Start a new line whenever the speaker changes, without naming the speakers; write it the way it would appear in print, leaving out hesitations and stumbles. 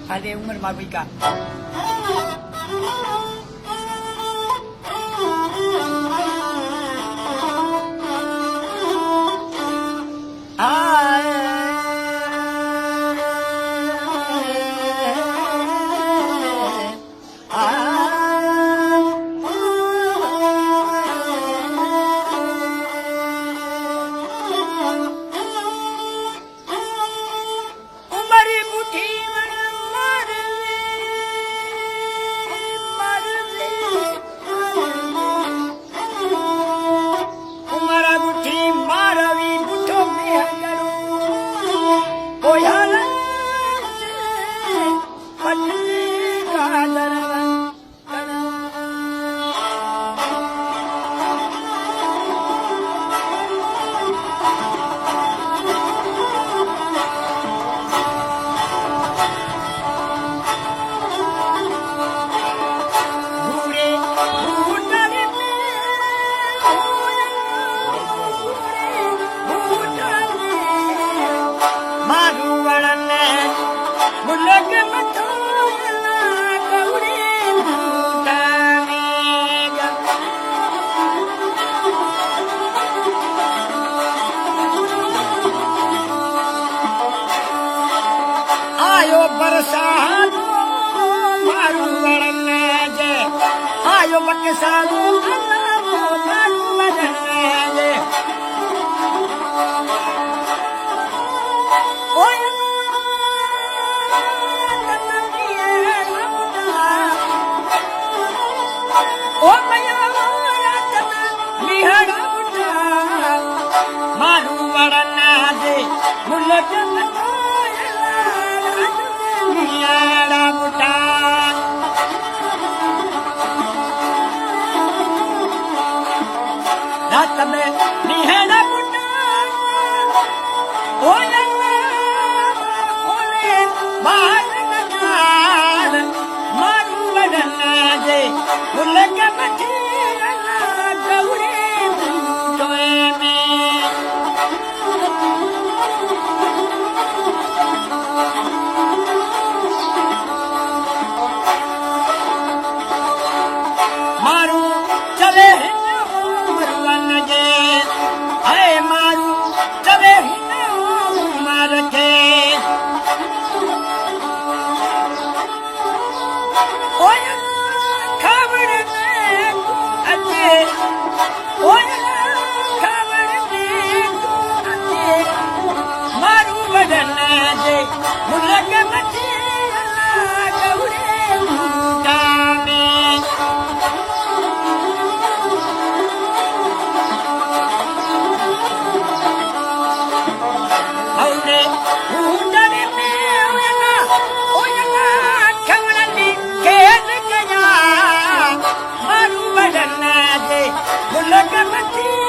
हाले उम्र मावी का बरसात मारू वड़ने जे आयो बकसालू मारू वड़ने जे ओए ओ मया रातना निहड़ा मारू वड़ने जे मुल्क तमें निहड़ा बुटा ओले ओले बाल नगार मारू वडना जे मुल्क मची गौरी तोए में मारू चले Look at my teeth.